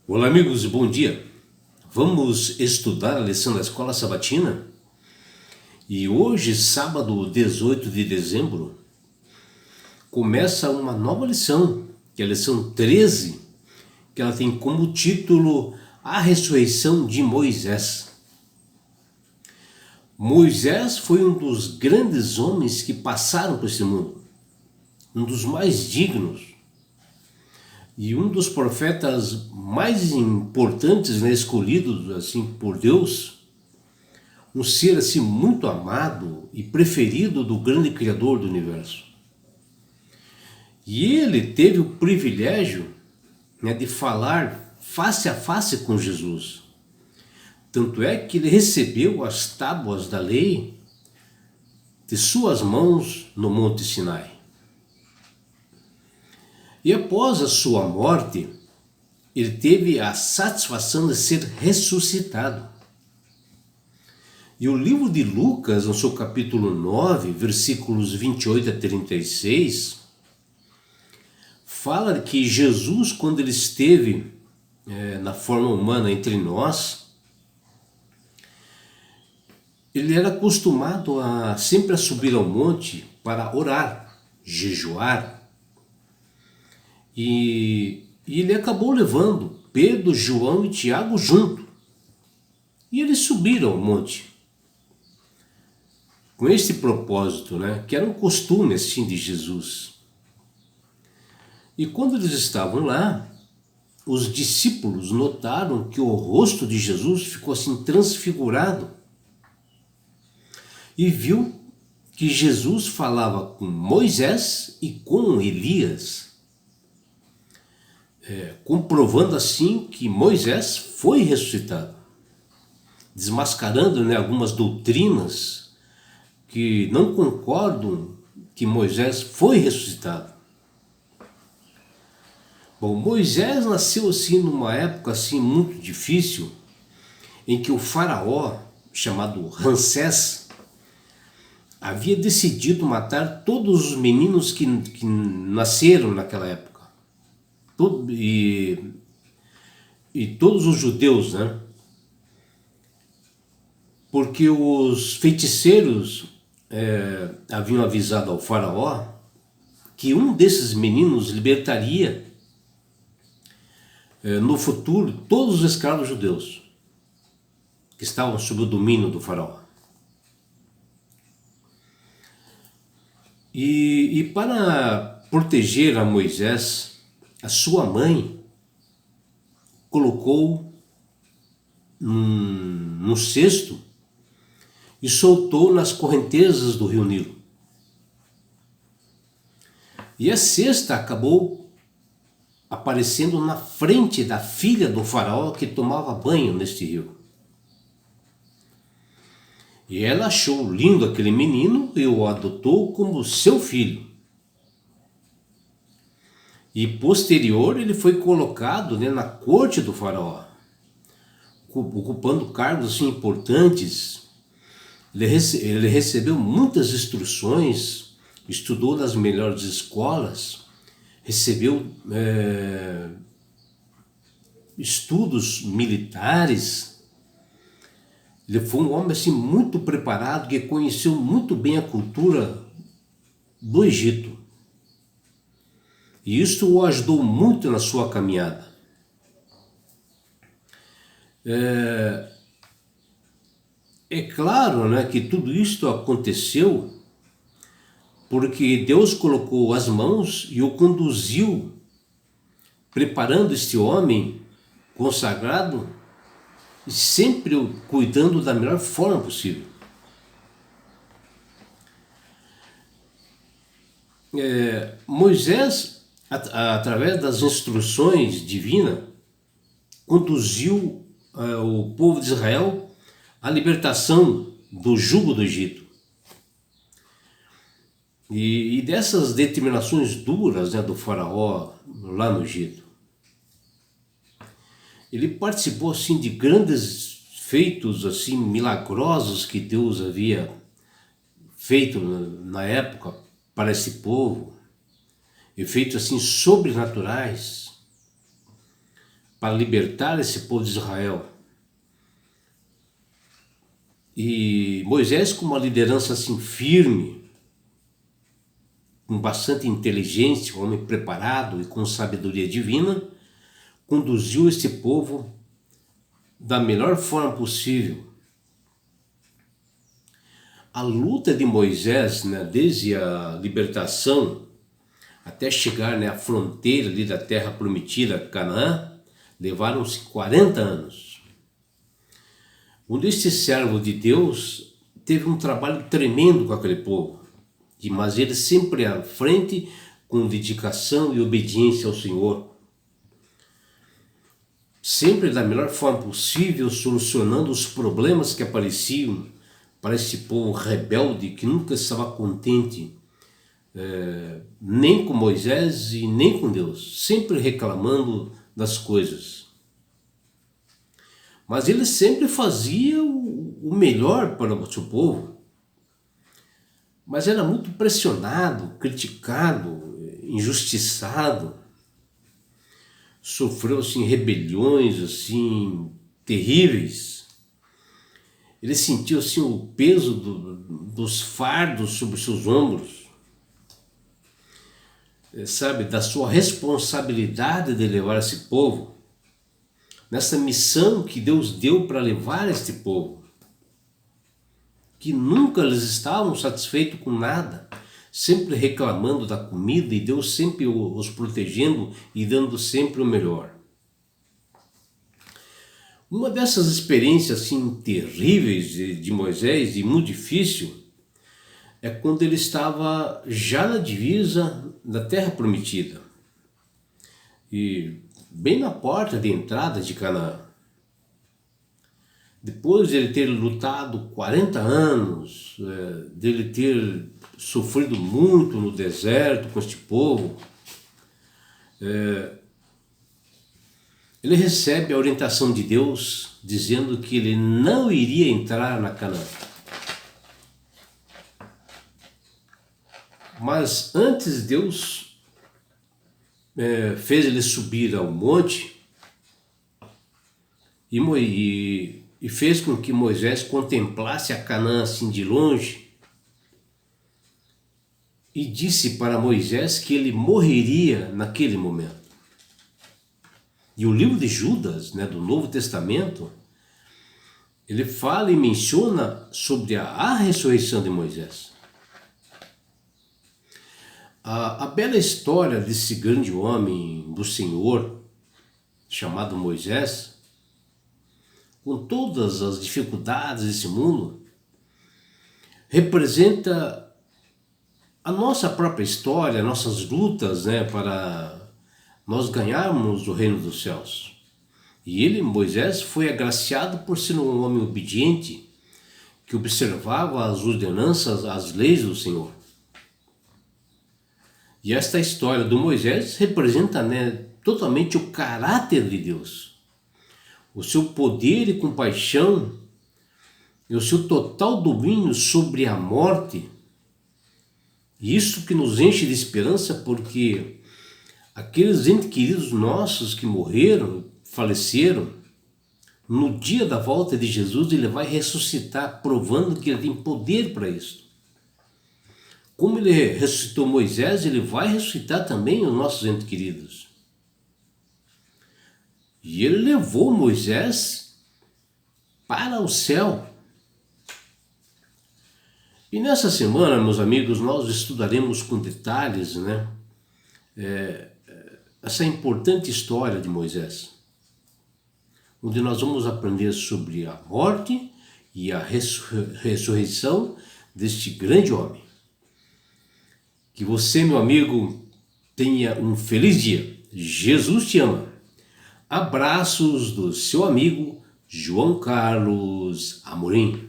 Olá, amigos, bom dia. Vamos estudar a lição da Escola Sabatina? E hoje, sábado 18 de dezembro, começa uma nova lição, que é a lição 13, que ela tem como título A Ressurreição de Moisés. Moisés foi um dos grandes homens que passaram por esse mundo, um dos mais dignos, e um dos profetas mais importantes, escolhidos assim por Deus, um ser assim muito amado e preferido do grande Criador do universo. E ele teve o privilégio de falar face a face com Jesus. Tanto é que ele recebeu as tábuas da lei de suas mãos no Monte Sinai. E após a sua morte, ele teve a satisfação de ser ressuscitado. E o livro de Lucas, no seu capítulo 9, versículos 28 a 36, fala que Jesus, quando ele esteve na forma humana entre nós, ele era acostumado sempre a subir ao monte para orar, jejuar. E ele acabou levando Pedro, João e Tiago junto. E eles subiram ao monte com esse propósito, que era um costume assim de Jesus. E quando eles estavam lá, os discípulos notaram que o rosto de Jesus ficou assim transfigurado e viu que Jesus falava com Moisés e com Elias, comprovando assim que Moisés foi ressuscitado, desmascarando algumas doutrinas que não concordam que Moisés foi ressuscitado. Bom, Moisés nasceu assim numa época assim muito difícil, em que o faraó, chamado Ramsés, havia decidido matar todos os meninos que nasceram naquela época. E todos os judeus, porque os feiticeiros haviam avisado ao faraó que um desses meninos libertaria no futuro todos os escravos judeus que estavam sob o domínio do faraó. E para proteger a Moisés, a sua mãe colocou num cesto e soltou nas correntezas do rio Nilo. E a cesta acabou aparecendo na frente da filha do faraó que tomava banho neste rio. E ela achou lindo aquele menino e o adotou como seu filho. E posterior ele foi colocado na corte do faraó, ocupando cargos assim importantes. Ele recebeu muitas instruções, estudou nas melhores escolas, recebeu estudos militares. Ele foi um homem assim muito preparado, que conheceu muito bem a cultura do Egito. E isso o ajudou muito na sua caminhada. É claro, que tudo isto aconteceu porque Deus colocou as mãos e o conduziu, preparando este homem consagrado e sempre cuidando da melhor forma possível. Moisés, através das instruções divinas, conduziu o povo de Israel à libertação do jugo do Egito. E dessas determinações duras do faraó lá no Egito. Ele participou assim de grandes feitos assim milagrosos que Deus havia feito na época para esse povo, efeitos assim sobrenaturais. para libertar esse povo de Israel. E Moisés, com uma liderança assim firme, com bastante inteligência, um homem preparado e com sabedoria divina, conduziu este povo da melhor forma possível. A luta de Moisés, né, desde a libertação até chegar, né, à fronteira ali da terra prometida, Canaã, levaram-se 40 anos. Onde este servo de Deus teve um trabalho tremendo com aquele povo, mas ele sempre à frente, com dedicação e obediência ao Senhor. Sempre da melhor forma possível, solucionando os problemas que apareciam para esse povo rebelde que nunca estava contente, nem com Moisés e nem com Deus, sempre reclamando das coisas. Mas ele sempre fazia o melhor para o seu povo, mas era muito pressionado, criticado, injustiçado. Sofreu assim rebeliões assim terríveis. Ele sentiu assim o peso dos fardos sobre os seus ombros, sabe, da sua responsabilidade de levar esse povo, nessa missão que Deus deu para levar este povo, que nunca eles estavam satisfeitos com nada, sempre reclamando da comida e Deus sempre os protegendo e dando sempre o melhor. Uma dessas experiências assim terríveis de Moisés e muito difícil é quando ele estava já na divisa da terra prometida e bem na porta de entrada de Canaã. Depois de ele ter lutado 40 anos, dele ter sofrido muito no deserto com este povo, ele recebe a orientação de Deus dizendo que ele não iria entrar na Canaã. Mas antes Deus fez ele subir ao monte e fez com que Moisés contemplasse a Canaã assim de longe e disse para Moisés que ele morreria naquele momento. E o livro de Judas, né, do Novo Testamento, ele fala e menciona sobre a ressurreição de Moisés. A bela história desse grande homem do Senhor, chamado Moisés, com todas as dificuldades desse mundo, representa a nossa própria história, nossas lutas, né, para nós ganharmos o reino dos céus. E ele, Moisés, foi agraciado por ser um homem obediente, que observava as ordenanças, as leis do Senhor. E esta história do Moisés representa, né, totalmente o caráter de Deus, o seu poder e compaixão, e o seu total domínio sobre a morte. E isso que nos enche de esperança, porque aqueles entes queridos nossos que morreram, faleceram, no dia da volta de Jesus ele vai ressuscitar, provando que ele tem poder para isso. Como ele ressuscitou Moisés, ele vai ressuscitar também os nossos entes queridos. E ele levou Moisés para o céu. E nessa semana, meus amigos, nós estudaremos com detalhes, né, essa importante história de Moisés, onde nós vamos aprender sobre a morte e a ressurreição deste grande homem. Que você, meu amigo, tenha um feliz dia. Jesus te ama. Abraços do seu amigo João Carlos Amorim.